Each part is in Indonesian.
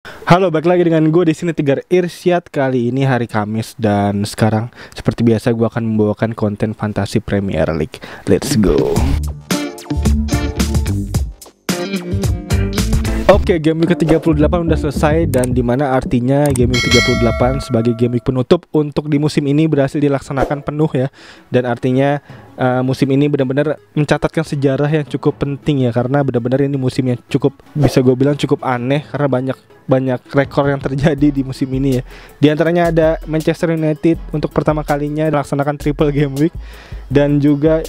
Halo, balik lagi dengan gue di sini Tigar Irsyad. Kali ini hari Kamis dan sekarang seperti biasa gue akan membawakan konten fantasi Premier League. Let's go. Oke, game week ke-38 udah selesai dan dimana artinya game week 38 sebagai game week penutup untuk di musim ini berhasil dilaksanakan penuh ya. Dan artinya musim ini benar-benar mencatatkan sejarah yang cukup penting ya, karena benar-benar ini musim yang cukup, bisa gue bilang cukup aneh karena banyak rekor yang terjadi di musim ini ya. Di antaranya ada Manchester United untuk pertama kalinya melaksanakan triple game week, dan juga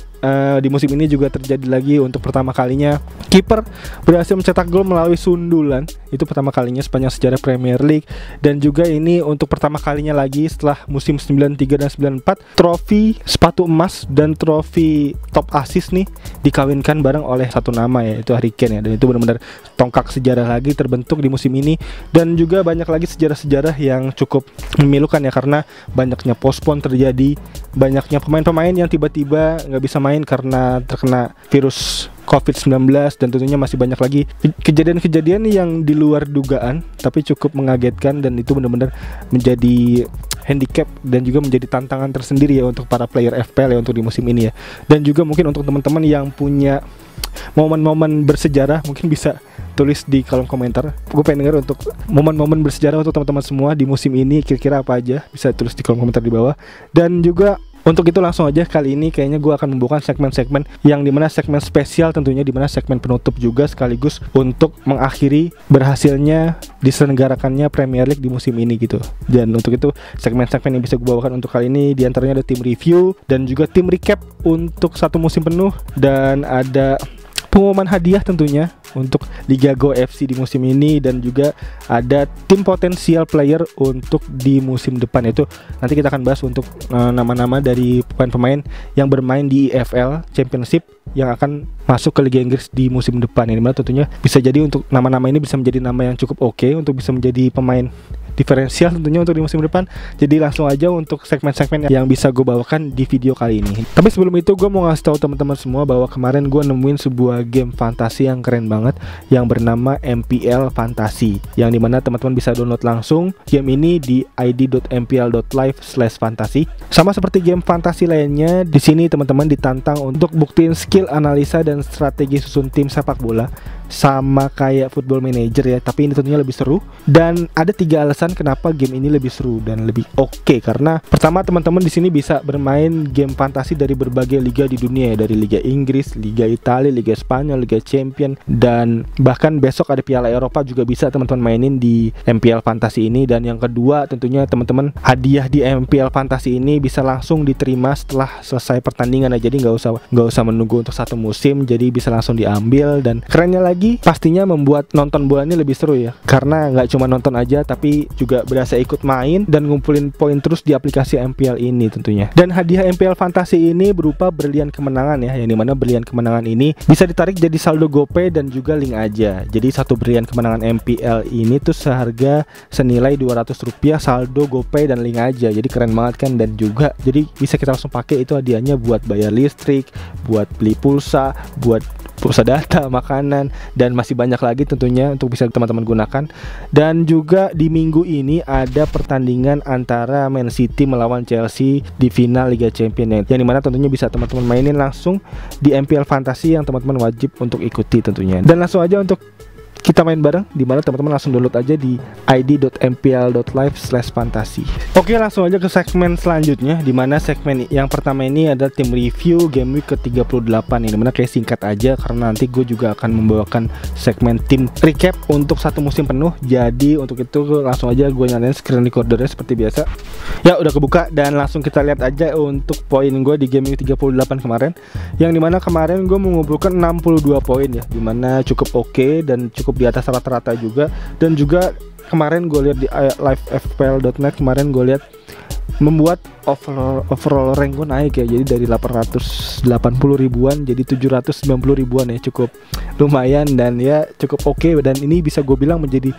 di musim ini juga terjadi lagi untuk pertama kalinya kiper berhasil mencetak gol melalui sundulan. Itu pertama kalinya sepanjang sejarah Premier League. Dan juga ini untuk pertama kalinya lagi setelah musim 93 dan 94, trofi sepatu emas dan trofi top assist nih dikawinkan bareng oleh satu nama, yaitu Harry Kane ya. Dan itu benar-benar tongkak sejarah lagi terbentuk di musim ini. Dan juga banyak lagi sejarah-sejarah yang cukup memilukan ya, karena banyaknya postpone terjadi, banyaknya pemain-pemain yang tiba-tiba nggak bisa main karena terkena virus COVID-19, dan tentunya masih banyak lagi kejadian-kejadian yang di luar dugaan tapi cukup mengagetkan, dan itu benar-benar menjadi handicap dan juga menjadi tantangan tersendiri ya untuk para player FPL ya untuk di musim ini ya. Dan juga mungkin untuk teman-teman yang punya momen-momen bersejarah mungkin bisa tulis di kolom komentar. Gue pengen denger untuk momen-momen bersejarah untuk teman-teman semua di musim ini, kira-kira apa aja, bisa tulis di kolom komentar di bawah. Dan juga untuk itu langsung aja kali ini kayaknya gue akan membawakan segmen-segmen yang dimana segmen spesial, tentunya dimana segmen penutup juga sekaligus untuk mengakhiri berhasilnya diselenggarakannya Premier League di musim ini gitu. Dan untuk itu segmen-segmen yang bisa gue bawakan untuk kali ini diantaranya ada tim review dan juga tim recap untuk satu musim penuh, dan ada pengumuman hadiah tentunya untuk Liga Go FC di musim ini, dan juga ada tim potensial player untuk di musim depan. Itu nanti kita akan bahas untuk nama-nama dari pemain-pemain yang bermain di EFL Championship yang akan masuk ke Liga Inggris di musim depan. Ini tentunya bisa jadi untuk nama-nama ini bisa menjadi nama yang cukup oke untuk bisa menjadi pemain diferensial tentunya untuk di musim depan. Jadi langsung aja untuk segmen-segmen yang bisa gue bawakan di video kali ini. Tapi sebelum itu gue mau ngasih tahu teman-teman semua bahwa kemarin gue nemuin sebuah game fantasi yang keren banget yang bernama MPL Fantasi, yang dimana teman-teman bisa download langsung game ini di id.mpl.live/fantasi. Sama seperti game fantasi lainnya, di sini teman-teman ditantang untuk buktiin skill analisa dan strategi susun tim sepak bola sama kayak Football Manager ya, tapi ini tentunya lebih seru. Dan ada 3 alasan kenapa game ini lebih seru dan lebih oke. Karena pertama, teman-teman di sini bisa bermain game fantasi dari berbagai liga di dunia ya, dari Liga Inggris, Liga Italia, Liga Spanyol, Liga Champion, dan bahkan besok ada Piala Eropa juga bisa teman-teman mainin di MPL Fantasi ini. Dan yang kedua, tentunya teman-teman hadiah di MPL Fantasi ini bisa langsung diterima setelah selesai pertandingan ya. Jadi nggak usah menunggu untuk satu musim, jadi bisa langsung diambil. Dan kerennya lagi, pastinya membuat nonton bola ini lebih seru ya, karena nggak cuma nonton aja tapi juga berasa ikut main dan ngumpulin poin terus di aplikasi MPL ini tentunya. Dan hadiah MPL Fantasi ini berupa berlian kemenangan ya, yang dimana berlian kemenangan ini bisa ditarik jadi saldo GoPay dan juga link aja. Jadi satu berlian kemenangan MPL ini tuh seharga senilai Rp200 saldo GoPay dan link aja. Jadi keren banget kan, dan juga jadi bisa kita langsung pakai itu hadiahnya buat bayar listrik, buat beli pulsa, buat pulsa data, makanan, dan masih banyak lagi tentunya untuk bisa teman-teman gunakan. Dan juga di minggu ini ada pertandingan antara Man City melawan Chelsea di final Liga Champions, yang dimana tentunya bisa teman-teman mainin langsung di MPL Fantasi yang teman-teman wajib untuk ikuti tentunya. Dan langsung aja untuk kita main bareng, dimana teman-teman langsung download aja di id.mpl.live/fantasi. Oke, langsung aja ke segmen selanjutnya, dimana segmen yang pertama ini ada tim review game week ke-38 ini, dimana kayak singkat aja karena nanti gue juga akan membawakan segmen tim recap untuk satu musim penuh. Jadi untuk itu langsung aja gue nyalain screen recordernya seperti biasa. Ya udah kebuka, dan langsung kita lihat aja untuk poin gue di game week 38 kemarin, yang dimana kemarin gue mengumpulkan 62 poin ya, dimana cukup oke dan cukup di atas rata-rata juga. Dan juga kemarin gue lihat di livefpl.net, kemarin gue lihat membuat overall rank gue naik ya, jadi dari 880 ribuan jadi 790 ribuan ya, cukup lumayan dan ya cukup oke. Dan ini bisa gue bilang menjadi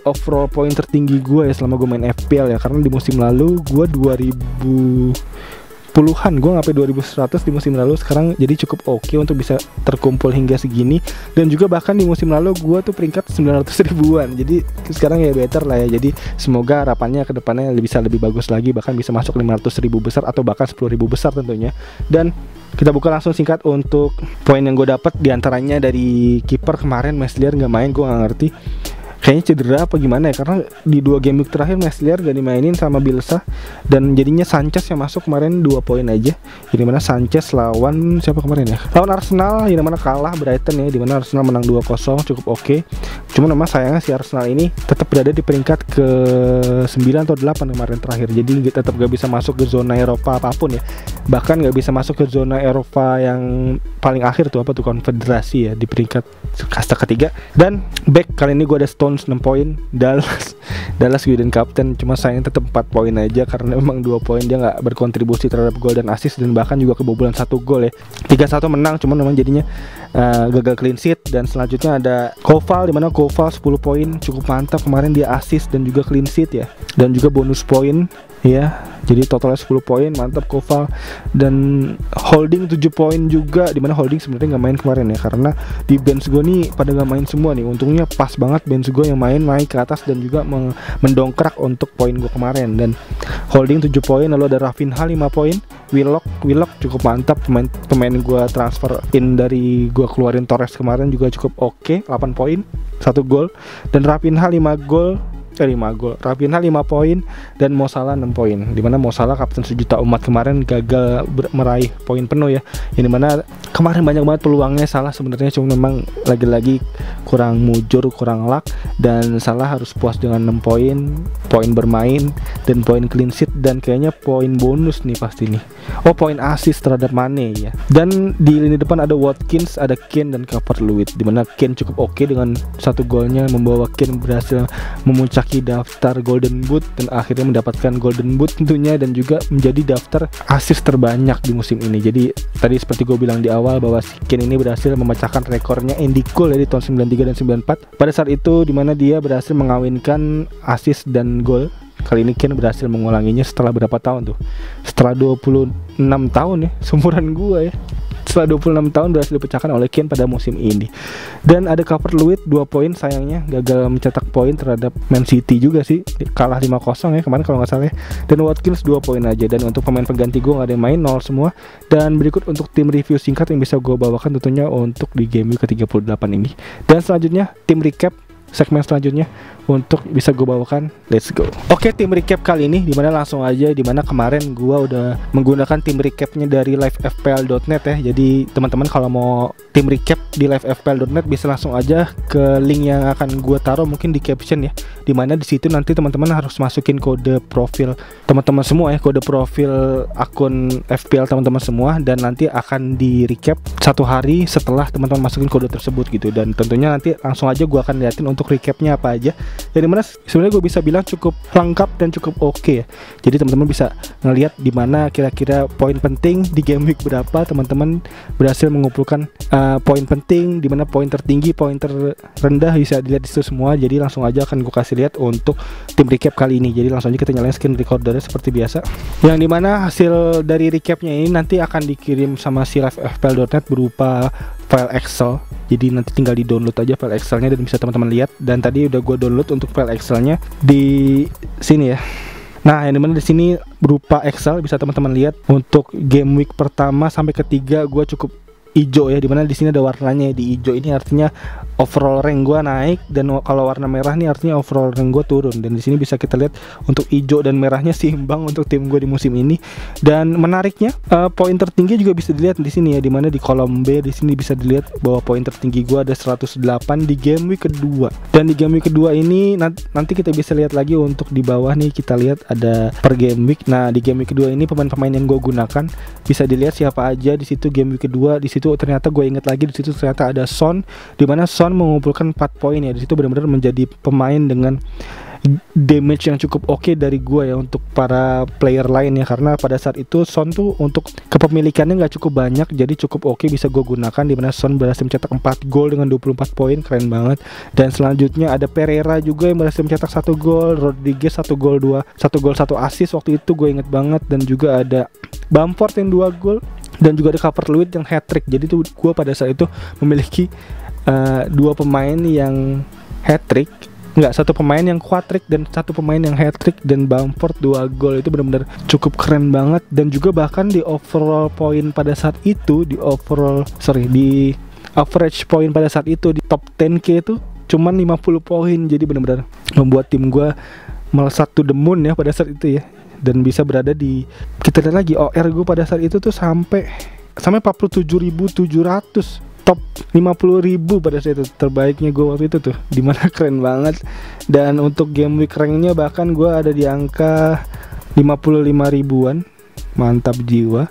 overall poin tertinggi gue ya selama gue main FPL ya, karena di musim lalu gue 2000 puluhan, gue ngapain 2100 di musim lalu, sekarang jadi cukup oke untuk bisa terkumpul hingga segini. Dan juga bahkan di musim lalu gue tuh peringkat 900 ribuan, jadi sekarang ya better lah ya. Jadi semoga harapannya ke depannya bisa lebih bagus lagi, bahkan bisa masuk 500 ribu besar atau bahkan 10 ribu besar tentunya. Dan kita buka langsung singkat untuk poin yang gue dapat, diantaranya dari kiper kemarin Meslier nggak main, gue nggak ngerti. Kayaknya cedera apa gimana ya, karena di 2 game week terakhir Meslier gak dimainin sama Bielsa, dan jadinya Sanchez yang masuk kemarin 2 poin aja. Di mana Sanchez lawan siapa kemarin ya? Lawan Arsenal, yang mana kalah Brighton ya, di mana Arsenal menang 2-0, cukup oke. Cuma memang sayangnya si Arsenal ini tetap berada di peringkat ke 9 atau 8 kemarin terakhir. Jadi tetap gak bisa masuk ke zona Eropa apapun ya. Bahkan gak bisa masuk ke zona Eropa yang paling akhir tuh, apa tuh, konfederasi ya, di peringkat kasta ketiga. Dan back kali ini gue ada Stones 6 poin, Dallas Sweden Captain, cuma sayangnya tetap 4 poin aja karena memang 2 poin dia nggak berkontribusi terhadap gol dan assist, dan bahkan juga kebobolan 1 gol ya. 3-1 menang, cuma memang jadinya gagal clean sheet. Dan selanjutnya ada Koval, dimana Koval 10 poin, cukup mantap kemarin, dia assist dan juga clean sheet ya, dan juga bonus poin ya, jadi totalnya 10 poin, mantap Koval. Dan Holding 7 poin juga, dimana Holding sebenarnya nggak main kemarin ya, karena di bench gue nih pada nggak main semua nih. Untungnya pas banget bench gue yang main naik ke atas dan juga mendongkrak untuk poin gue kemarin. Dan Holding 7 poin, lalu ada Rafinha 5 poin, Willock cukup mantap, pemain gue transfer in dari gue keluarin Torres kemarin juga cukup oke, 8 poin, 1 gol. Dan Rafinha 5 gol, Rafinha 5 poin, dan Mo Salah 6 poin. Dimana Mo Salah kapten sejuta umat kemarin gagal meraih poin penuh ya. Yang dimana kemarin banyak banget peluangnya Salah sebenarnya, cuma memang lagi-lagi kurang mujur, kurang luck. Dan Salah harus puas dengan 6 poin bermain dan poin clean sheet, dan kayaknya poin bonus nih pasti nih. Oh, poin assist terhadap Mane ya. Dan di lini depan ada Watkins, ada Kane, dan Calvert-Lewin. Dimana Kane cukup oke dengan 1 golnya, membawa Kane berhasil memuncaki daftar Golden Boot dan akhirnya mendapatkan Golden Boot tentunya, dan juga menjadi daftar assist terbanyak di musim ini. Jadi tadi seperti gue bilang di awal bahwa si Kane ini berhasil memecahkan rekornya Andy Cole ya, di tahun 93 dan 94. Pada saat itu dimana dia berhasil mengawinkan assist dan gol. Kali ini Kane berhasil mengulanginya setelah berapa tahun tuh? Setelah 26 tahun ya, seumuran gue ya. Setelah 26 tahun berhasil dipecahkan oleh Kane pada musim ini. Dan ada Calvert-Lewin 2 poin, sayangnya gagal mencetak poin terhadap Man City juga sih, kalah 5-0 ya kemarin kalau nggak salah ya. Dan Watkins 2 poin aja. Dan untuk pemain pengganti gue nggak ada yang main, 0 semua. Dan berikut untuk tim review singkat yang bisa gue bawakan tentunya untuk di game week ke-38 ini. Dan selanjutnya tim recap, segmen selanjutnya untuk bisa gue bawakan. Let's go. Oke, tim recap kali ini dimana langsung aja, dimana kemarin gue udah menggunakan tim recapnya dari livefpl.net ya. Jadi teman-teman kalau mau tim recap di livefpl.net bisa langsung aja ke link yang akan gue taruh mungkin di caption ya, dimana di situ nanti teman-teman harus masukin kode profil teman-teman semua ya, kode profil akun FPL teman-teman semua, dan nanti akan di recap 1 hari setelah teman-teman masukin kode tersebut gitu. Dan tentunya nanti langsung aja gue akan liatin untuk recapnya apa aja. Jadi mana sebenarnya gue bisa bilang cukup lengkap dan cukup oke ya. Jadi teman-teman bisa ngelihat di mana kira-kira poin penting di game week berapa teman-teman berhasil mengumpulkan poin penting, di mana poin tertinggi, poin terendah bisa dilihat di situ semua. Jadi langsung aja akan gue kasih lihat untuk tim recap kali ini. Jadi langsung aja kita nyalain screen recordernya seperti biasa. Yang dimana hasil dari recapnya ini nanti akan dikirim sama si livefpl.net berupa file Excel. Jadi nanti tinggal di download aja file Excelnya dan bisa teman-teman lihat. Dan tadi udah gue download untuk file Excelnya di sini ya. Nah, yang dimana di sini berupa Excel, bisa teman-teman lihat untuk game week pertama sampai ketiga gue cukup hijau ya, dimana di sini ada warnanya. Di hijau ini artinya overall rank gue naik, dan kalau warna merah nih artinya overall rank gue turun. Dan di sini bisa kita lihat untuk hijau dan merahnya seimbang untuk tim gue di musim ini. Dan menariknya poin tertinggi juga bisa dilihat di sini ya, dimana di kolom B di sini bisa dilihat bahwa poin tertinggi gue ada 108 di game week kedua. Dan di game week kedua ini nanti kita bisa lihat lagi untuk di bawah nih, kita lihat ada per game week. Nah, di game week kedua ini pemain-pemain yang gue gunakan bisa dilihat siapa aja di situ. Game week kedua di situ ternyata gue inget lagi, di situ ternyata ada Son, di mana Son mengumpulkan 4 poin ya. Di situ benar-benar menjadi pemain dengan damage yang cukup oke dari gue ya untuk para player lain ya, karena pada saat itu Son tuh untuk kepemilikannya nggak cukup banyak, jadi cukup oke bisa gue gunakan, dimana Son berhasil mencetak 4 gol dengan 24 poin, keren banget. Dan selanjutnya ada Pereira juga yang berhasil mencetak 1 gol, Rodriguez 1 gol 1 assist waktu itu gue inget banget. Dan juga ada Bamford yang 2 gol, dan juga ada Calvert-Lewin yang hat-trick. Jadi tuh gue pada saat itu memiliki 2 pemain yang hat-trick, enggak, 1 pemain yang quad-trick dan 1 pemain yang hat-trick, dan Bamford 2 gol. Itu benar-benar cukup keren banget. Dan juga bahkan di overall point pada saat itu, di average point pada saat itu di top 10K itu cuman 50 poin. Jadi benar-benar membuat tim gue melesat to the moon ya pada saat itu ya. Dan bisa berada di, kita lihat lagi OR gue pada saat itu tuh sampai 47.700, top 50.000 pada saat itu, terbaiknya gue waktu itu tuh, dimana keren banget. Dan untuk game week ranknya bahkan gue ada di angka 55 ribuan, mantap jiwa.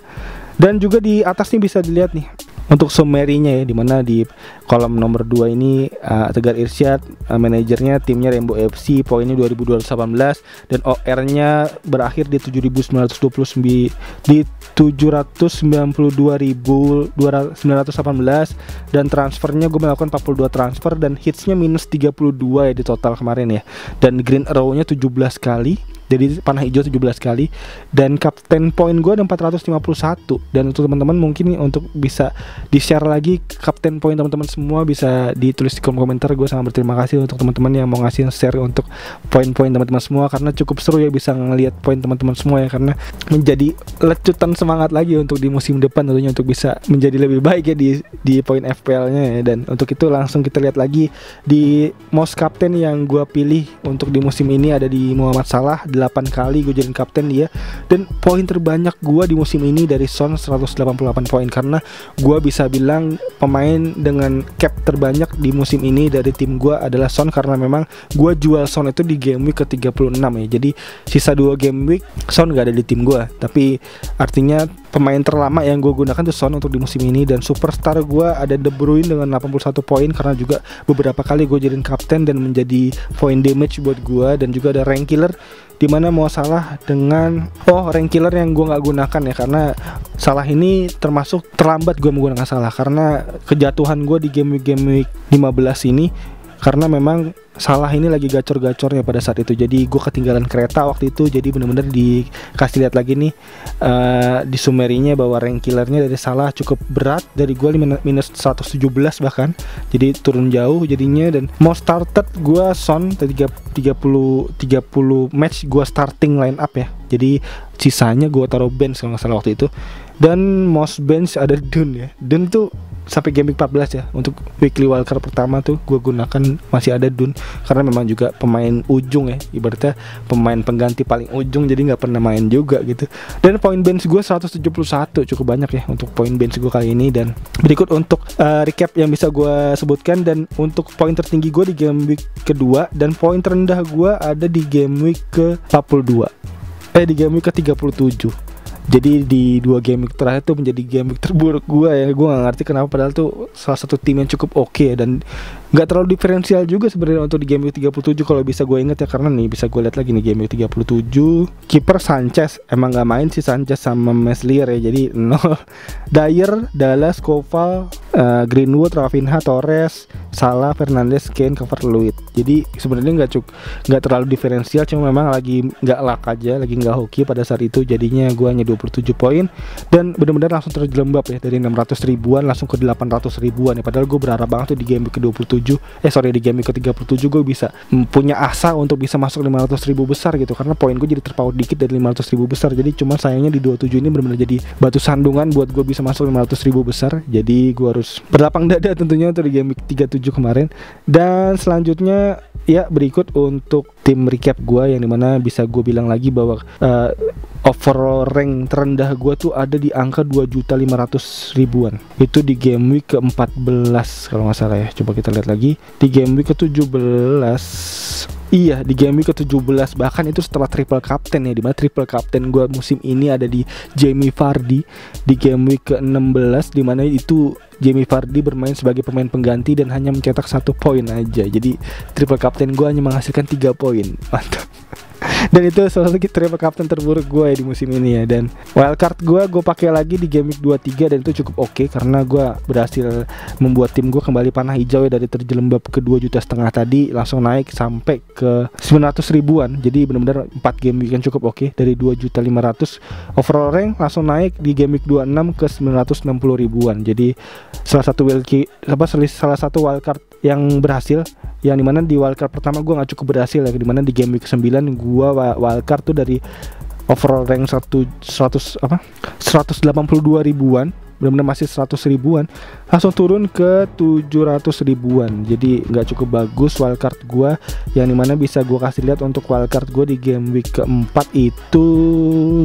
Dan juga di atasnya bisa dilihat nih untuk summary-nya ya, dimana di kolom nomor 2 ini Tegar Irsyad, manajernya timnya Rainbow FC, poinnya 2218, dan OR-nya berakhir di 7.929, di 792.918, dan transfernya gue melakukan 42 transfer, dan hitsnya minus 32 ya di total kemarin ya, dan green arrow-nya 17 kali, jadi panah hijau 17 kali, dan captain point gue ada 451. Dan untuk teman-teman mungkin untuk bisa di-share lagi captain point teman-teman semua, bisa ditulis di kolom komentar. Gue sangat berterima kasih untuk teman-teman yang mau ngasih share untuk poin-poin teman-teman semua, karena cukup seru ya bisa ngelihat poin teman-teman semua ya, karena menjadi lecutan semangat lagi untuk di musim depan tentunya, untuk bisa menjadi lebih baik ya di poin FPL-nya ya. Dan untuk itu langsung kita lihat lagi di most captain yang gue pilih untuk di musim ini. Ada di Muhammad Salah, 8 kali gue jadiin kapten dia, dan poin terbanyak gue di musim ini dari Son 188 poin, karena gue bisa bilang pemain dengan cap terbanyak di musim ini dari tim gue adalah Son, karena memang gue jual Son itu di game week ke-36 ya. Jadi sisa 2 game week Son gak ada di tim gue, tapi artinya pemain terlama yang gue gunakan tuh Son untuk di musim ini. Dan superstar gue ada De Bruyne dengan 81 poin, karena juga beberapa kali gue jadiin kapten dan menjadi point damage buat gue. Dan juga ada rank killer, dimana mau Salah dengan rank killer yang gue nggak gunakan ya, karena Salah ini termasuk terlambat gue menggunakan Salah, karena kejatuhan gue di game week 15 ini, karena memang Salah ini lagi gacor-gacornya pada saat itu. Jadi gue ketinggalan kereta waktu itu. Jadi benar-benar dikasih lihat lagi nih di summary-nya bahwa rank killernya dari Salah cukup berat, dari gue minus 117 bahkan. Jadi turun jauh jadinya. Dan mau started gue Son 30 match gue starting line up ya. Jadi sisanya gue taruh bench kalau nggak salah waktu itu. Dan most bench ada Dun ya. Dun tuh sampai game week 14 ya. Untuk weekly wildcard pertama tuh gue gunakan masih ada Dun, karena memang juga pemain ujung ya, ibaratnya pemain pengganti paling ujung, jadi nggak pernah main juga gitu. Dan poin bench gue 171, cukup banyak ya untuk poin bench gue kali ini. Dan berikut untuk recap yang bisa gue sebutkan. Dan untuk poin tertinggi gue di game week kedua, dan poin terendah gue ada di game week ke-42, di game week ke-37. Jadi di 2 game week terakhir tuh menjadi game week terburuk gue ya. Gue gak ngerti kenapa, padahal tuh salah satu tim yang cukup oke ya, dan gak terlalu diferensial juga sebenarnya untuk di game week 37 kalau bisa gue inget ya. Karena nih bisa gue lihat lagi nih game week 37, kiper Sanchez emang gak main sih, Sanchez sama Meslier ya, jadi 0. Dyer, Dallas, Koval, Greenwood, Rafinha, Torres, Salah, Fernandes, Kane, Calvert-Lewin. Jadi sebenarnya nggak terlalu diferensial, cuma memang lagi nggak luck aja, lagi nggak hoki pada saat itu. Jadinya gue hanya 27 poin, dan benar-benar langsung terjelembab ya, dari 600 ribuan langsung ke 800 ribuan ya. Padahal gue berharap banget tuh di game ke-27 di game ke-37 gue bisa punya asa untuk bisa masuk 500 ribu besar gitu, karena poin gue jadi terpaut dikit dari 500 ribu besar. Jadi cuma sayangnya di 27 ini benar-benar jadi batu sandungan buat gue bisa masuk 500 ribu besar. Jadi gue harus berlapang dada tentunya untuk di game 37 kemarin. Dan selanjutnya ya berikut untuk tim recap gue, yang dimana bisa gue bilang lagi bahwa overall rank terendah gue tuh ada di angka 2.500.000-an. Itu di game week ke-14 kalau nggak salah ya. Coba kita lihat lagi di game week ke-17. Iya, di game week ke-17, bahkan itu setelah triple captain ya, dimana triple captain gue musim ini ada di Jamie Vardy di game week ke-16, dimana itu Jamie Vardy bermain sebagai pemain pengganti dan hanya mencetak 1 poin aja. Jadi triple captain gue hanya menghasilkan 3 poin. Mantap. Dan itu salah satu triple captain terburuk gue ya di musim ini ya. Dan wildcard gue pakai lagi di game week 23 dan itu cukup oke karena gue berhasil membuat tim gue kembali panah hijau ya, dari terjelembab ke 2,5 juta tadi langsung naik sampai ke 900 ribuan. Jadi benar-benar 4 game week yang cukup oke, dari 2.500.000 overall rank langsung naik di game week 26 ke 960 ribuan. Jadi salah satu wildcard yang berhasil, yang dimana di wildcard pertama gue nggak cukup berhasil ya, dimana di game week 9 gue wildcard tuh dari overall rank 182 ribuan, benar-benar masih 100 ribuan, langsung turun ke 700 ribuan. Jadi nggak cukup bagus wildcard gue, yang dimana bisa gue kasih lihat untuk wildcard gue di game week keempat itu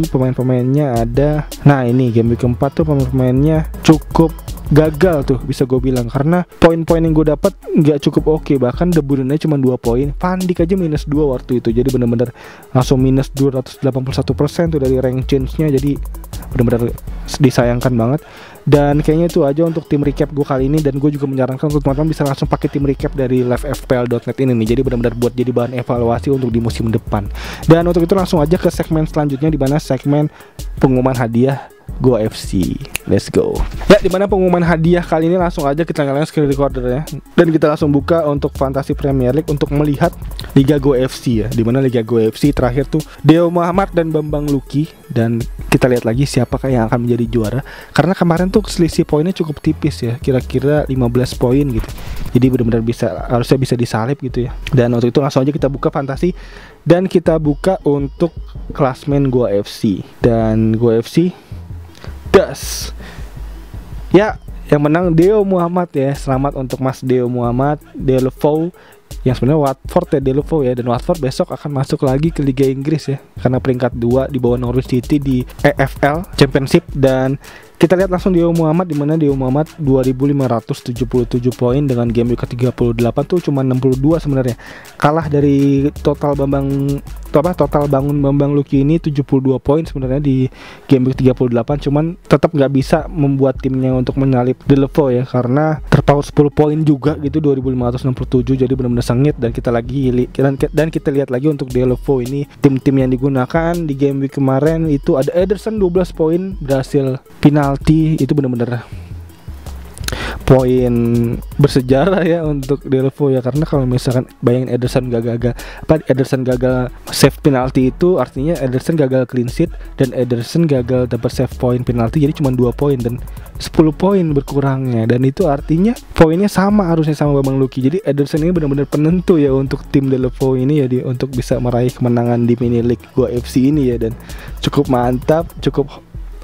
pemain-pemainnya ada. Nah ini game week keempat tuh pemain-pemainnya cukup gagal tuh bisa gue bilang, karena poin-poin yang gue dapat nggak cukup oke. Bahkan De Bruyne cuma 2 poin, Van Dijk aja minus 2 waktu itu. Jadi bener-bener langsung minus 281% tuh dari rank change-nya. Jadi bener-bener disayangkan banget. Dan kayaknya itu aja untuk tim recap gue kali ini. Dan gue juga menyarankan untuk teman-teman bisa langsung pakai tim recap dari livefpl.net ini nih. Jadi benar-benar buat jadi bahan evaluasi untuk di musim depan. Dan untuk itu langsung aja ke segmen selanjutnya, di mana segmen pengumuman hadiah Go FC. Let's go. Ya, dimana pengumuman hadiah kali ini langsung aja kita nyalain screen recordernya dan kita langsung buka untuk Fantasy Premier League untuk melihat Liga Go FC ya. Dimana Liga Go FC terakhir tuh Deo Muhammad dan Bambang Luki, dan kita lihat lagi siapakah yang akan menjadi juara. Karena kemarin tuh selisih poinnya cukup tipis ya, kira-kira 15 poin gitu. Jadi benar-benar harusnya bisa disalip gitu ya. Dan untuk itu langsung aja kita buka Fantasy dan kita buka untuk klasmen Go FC. Dan Go FC ya, yang menang Deo Muhammad ya. Selamat untuk Mas Deo Muhammad Delefou, yang sebenarnya Watford ya, Delefou ya. Dan Watford besok akan masuk lagi ke Liga Inggris ya, karena peringkat 2 di bawah Norwich City di EFL Championship. Dan kita lihat langsung Deo Muhammad, di mana Deo Muhammad 2.577 poin dengan game week ke-38 tuh cuma 62 sebenarnya. Kalah dari total bangun Bambang Luki ini 72 poin sebenarnya di game week 38, cuman tetap nggak bisa membuat timnya untuk menyalip Delefou ya, karena terpaut 10 poin juga gitu, 2.567. Jadi benar-benar sengit. Dan kita lihat lagi untuk Delefou ini tim-tim yang digunakan di game week kemarin itu ada Ederson 12 poin berhasil penalti. Itu benar-benar poin bersejarah ya untuk Delefou ya, karena kalau misalkan bayangin Ederson gagal save penalti, itu artinya Ederson gagal clean sheet dan Ederson gagal dapat save point penalti, jadi cuma 2 poin dan 10 poin berkurangnya. Dan itu artinya poinnya harusnya sama Bambang Luki. Jadi Ederson ini benar-benar penentu ya untuk tim Delefou ini ya, untuk bisa meraih kemenangan di mini league Go FC ini ya. Dan cukup mantap, cukup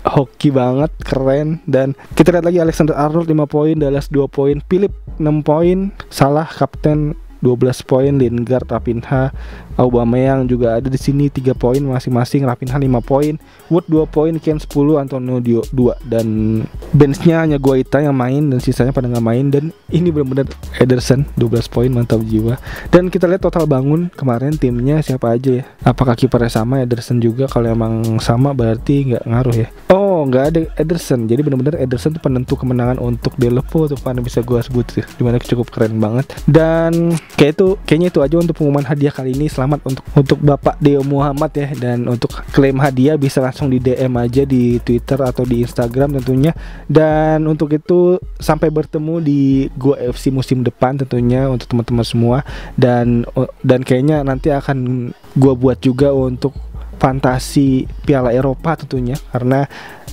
hoki banget, keren. Dan kita lihat lagi Alexander Arnold 5 poin, Dallas 2 poin, Philip 6 poin, Salah kapten 12 poin, Lingard, Raphinha, Aubameyang juga ada di sini 3 poin masing-masing. Raphinha 5 poin, Wood 2 poin, Kane 10, Antonio 2. Dan benchnya hanya Guaita yang main dan sisanya pada nggak main. Dan ini benar-benar Ederson 12 poin, mantap jiwa. Dan kita lihat total bangun kemarin timnya siapa aja ya. Apakah kipernya sama Ederson juga? Kalau emang sama berarti nggak ngaruh ya. Oh, nggak ada Ederson. Jadi benar-benar Ederson itu penentu kemenangan untuk Delefou tuh, kan bisa gue sebut sih. Dimana cukup keren banget. Dan kayaknya itu aja untuk pengumuman hadiah kali ini. Selamat untuk Bapak Deo Muhammad ya. Dan untuk klaim hadiah bisa langsung di DM aja di Twitter atau di Instagram tentunya. Dan untuk itu sampai bertemu di Go FC musim depan tentunya untuk teman-teman semua. Dan kayaknya nanti akan gua buat juga untuk fantasi Piala Eropa tentunya, karena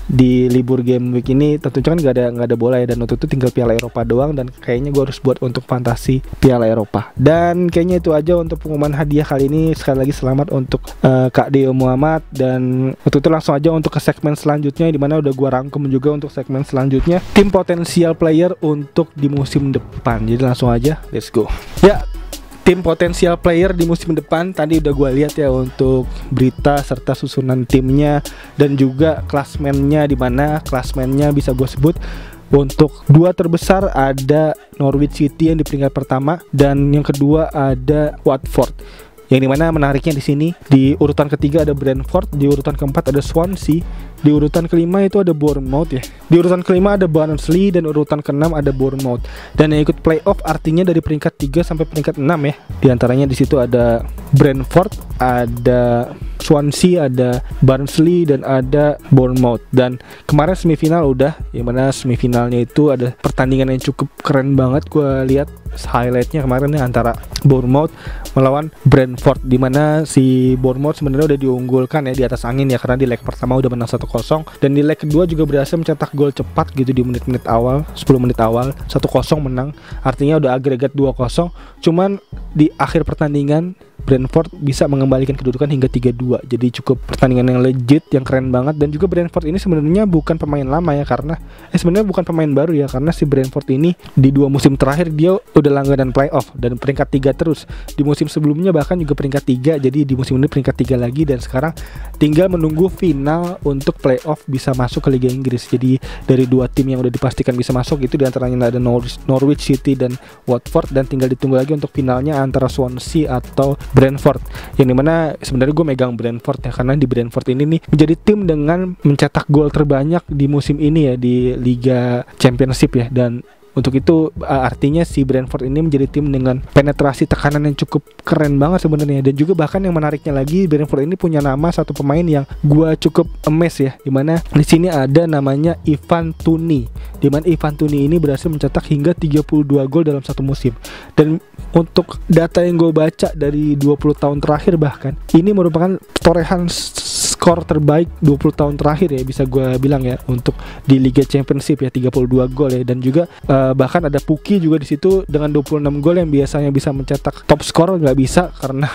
di libur game week ini tentunya kan nggak ada bola ya, dan untuk itu tinggal Piala Eropa doang. Dan kayaknya gue harus buat untuk fantasi Piala Eropa. Dan kayaknya itu aja untuk pengumuman hadiah kali ini. Sekali lagi selamat untuk Kak Deo Muhammad. Dan untuk itu langsung aja untuk ke segmen selanjutnya, dimana udah gue rangkum juga untuk segmen selanjutnya, tim potensial player untuk di musim depan. Jadi langsung aja, let's go ya. Tim potensial player di musim depan tadi udah gue lihat ya untuk berita serta susunan timnya dan juga klasmennya, di mana klasmennya bisa gue sebut untuk 2 terbesar ada Norwich City yang di peringkat pertama, dan yang kedua ada Watford. Yang dimana menariknya di sini di urutan ketiga ada Brentford, di urutan keempat ada Swansea, di urutan kelima itu ada Bournemouth ya. Di urutan kelima ada Barnsley dan urutan keenam ada Bournemouth. Dan yang ikut playoff artinya dari peringkat 3 sampai peringkat 6 ya. Di antaranya di situ ada Brentford, ada Swansea, ada Barnsley dan ada Bournemouth. Dan kemarin semifinal udah, yang mana semifinalnya itu ada pertandingan yang cukup keren banget. Gue lihat highlightnya kemarin ya, antara Bournemouth melawan Brentford, di mana si Bournemouth sebenarnya udah diunggulkan ya di atas angin ya, karena di leg pertama udah menang 1-0 dan di leg kedua juga berhasil mencetak gol cepat gitu di menit-menit awal, 10 menit awal 1-0 menang. Artinya udah agregat 2-0. Cuman di akhir pertandingan Brentford bisa mengembalikan kedudukan hingga 3-2. Jadi cukup pertandingan yang legit, yang keren banget. Dan juga Brentford ini sebenarnya bukan pemain lama ya, karena sebenarnya bukan pemain baru ya, karena si Brentford ini di 2 musim terakhir dia udah langganan playoff dan peringkat 3 terus. Di musim sebelumnya bahkan juga peringkat 3. Jadi di musim ini peringkat 3 lagi, dan sekarang tinggal menunggu final untuk playoff bisa masuk ke Liga Inggris. Jadi dari 2 tim yang udah dipastikan bisa masuk itu diantaranya ada Norwich City dan Watford, dan tinggal ditunggu lagi untuk finalnya antara Swansea atau Brentford. Yang dimana sebenarnya gue megang Brentford ya, karena di Brentford ini nih menjadi tim dengan mencetak gol terbanyak di musim ini ya di Liga Championship ya. Dan untuk itu artinya si Brentford ini menjadi tim dengan penetrasi tekanan yang cukup keren banget sebenarnya. Dan juga bahkan yang menariknya lagi, Brentford ini punya nama satu pemain yang gua cukup amazed ya, dimana di sini ada namanya Ivan Toney. Dimana Ivan Toney ini berhasil mencetak hingga 32 gol dalam satu musim. Dan untuk data yang gue baca dari 20 tahun terakhir bahkan, ini merupakan torehan skor terbaik 20 tahun terakhir ya, bisa gue bilang ya, untuk di Liga Championship ya, 32 gol ya. Dan juga bahkan ada Pukki juga di situ dengan 26 gol, yang biasanya bisa mencetak top skor nggak bisa, karena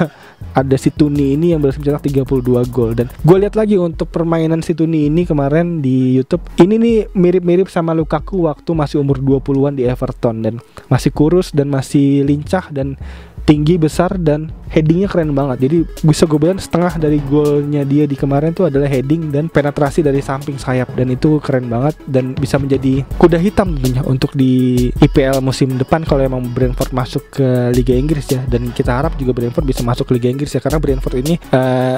ada si Toney ini yang berhasil mencetak 32 gol. Dan gue lihat lagi untuk permainan si Toney ini kemarin di YouTube, ini nih mirip-mirip sama Lukaku waktu masih umur 20-an di Everton, dan masih kurus dan masih lincah dan tinggi, besar, dan headingnya keren banget. Jadi bisa gue bilang setengah dari golnya dia di kemarin tuh adalah heading dan penetrasi dari samping sayap, dan itu keren banget dan bisa menjadi kuda hitam tentunya untuk di IPL musim depan kalau emang Brentford masuk ke Liga Inggris ya. Dan kita harap juga Brentford bisa masuk ke Liga Inggris ya, karena Brentford ini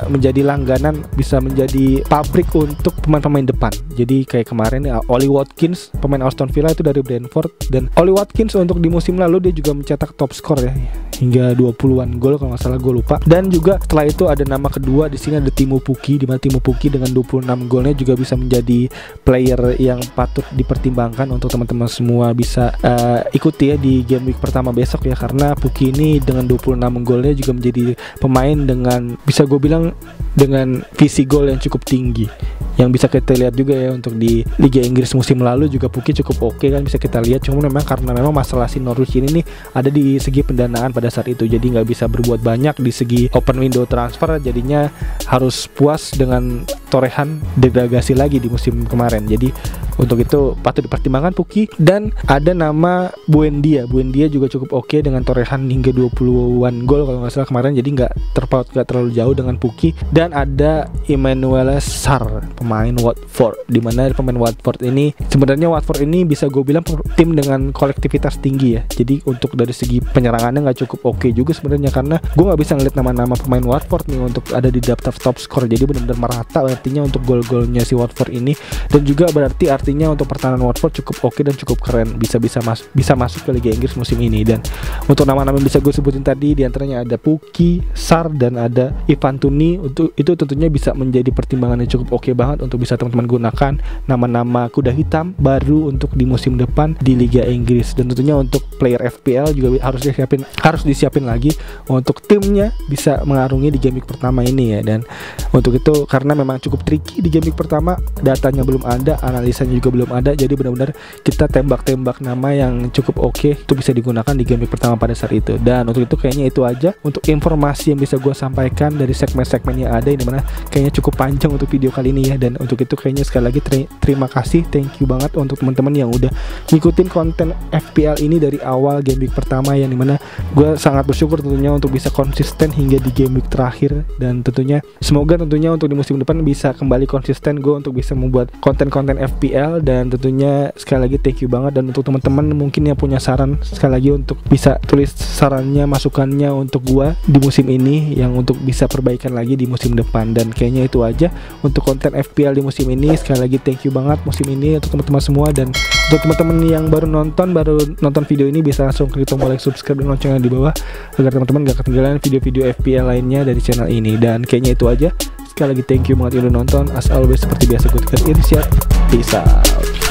menjadi langganan, bisa menjadi pabrik untuk pemain-pemain depan. Jadi kayak kemarin ya, Ollie Watkins pemain Aston Villa itu dari Brentford, dan Ollie Watkins untuk di musim lalu dia juga mencetak top skor ya, hingga 20-an gol kalau nggak salah, gue lupa. Dan juga setelah itu ada nama kedua di sini, ada Timo Pukki, di mana Timo Pukki dengan 26 golnya juga bisa menjadi player yang patut dipertimbangkan untuk teman-teman semua bisa ikuti ya di game week pertama besok ya, karena Pukki ini dengan 26 golnya juga menjadi pemain dengan, bisa gue bilang, dengan visi gol yang cukup tinggi, yang bisa kita lihat juga ya untuk di Liga Inggris musim lalu juga Pukki cukup oke kan, bisa kita lihat. Cuma memang karena memang masalah si Norwich ini nih ada di segi pendanaan pada saat itu, jadi nggak bisa berbuat banyak di segi open window transfer, jadinya harus puas dengan torehan degradasi lagi di musim kemarin. Jadi untuk itu patut dipertimbangkan Pukki. Dan ada nama Buendia juga cukup oke dengan torehan hingga 20-an gol kalau nggak salah kemarin, jadi nggak terlalu jauh dengan Pukki. Dan ada Emmanuel Sarr pemain Watford, dimana pemain Watford ini sebenarnya bisa gue bilang tim dengan kolektivitas tinggi ya. Jadi untuk dari segi penyerangannya nggak cukup oke juga sebenarnya, karena gue nggak bisa ngeliat nama-nama pemain Watford nih untuk ada di daftar top skor. Jadi benar-benar merata artinya untuk gol-golnya si Watford ini, dan juga berarti artinya untuk pertahanan Watford cukup oke dan cukup keren, bisa masuk ke Liga Inggris musim ini. Dan untuk nama-nama yang bisa gue sebutin tadi diantaranya ada Pukki, Sarr, dan ada Ivan Toney. Untuk itu tentunya bisa menjadi pertimbangan yang cukup oke banget untuk bisa teman-teman gunakan nama-nama kuda hitam baru untuk di musim depan di Liga Inggris. Dan tentunya untuk player FPL juga harus disiapin lagi untuk timnya bisa mengarungi di game week pertama ini ya. Dan untuk itu karena memang cukup tricky di game week pertama, datanya belum ada, analisanya juga belum ada, jadi benar-benar kita tembak-tembak nama yang cukup oke itu bisa digunakan di game week pertama pada saat itu. Dan untuk itu kayaknya itu aja untuk informasi yang bisa gue sampaikan dari segmen-segmen yang ada, ini mana kayaknya cukup panjang untuk video kali ini ya. Dan untuk itu kayaknya sekali lagi terima kasih, thank you banget untuk teman-teman yang udah ngikutin konten FPL ini dari awal game week pertama, yang dimana gue sangat bersyukur tentunya untuk bisa konsisten hingga di game week terakhir. Dan tentunya semoga untuk di musim depan bisa kembali konsisten gue untuk bisa membuat konten-konten FPL FPL. Dan tentunya sekali lagi thank you banget. Dan untuk teman-teman mungkin yang punya saran, sekali lagi untuk bisa tulis sarannya, masukannya untuk gua di musim ini yang untuk bisa perbaikan lagi di musim depan. Dan kayaknya itu aja untuk konten FPL di musim ini. Sekali lagi thank you banget musim ini untuk teman-teman semua. Dan untuk teman-teman yang baru nonton video ini, bisa langsung klik tombol like, subscribe, dan loncengnya di bawah agar teman-teman gak ketinggalan video-video FPL lainnya dari channel ini. Dan kayaknya itu aja. Sekali lagi thank you banget udah nonton. As always seperti biasa gue Irsyad. Peace out.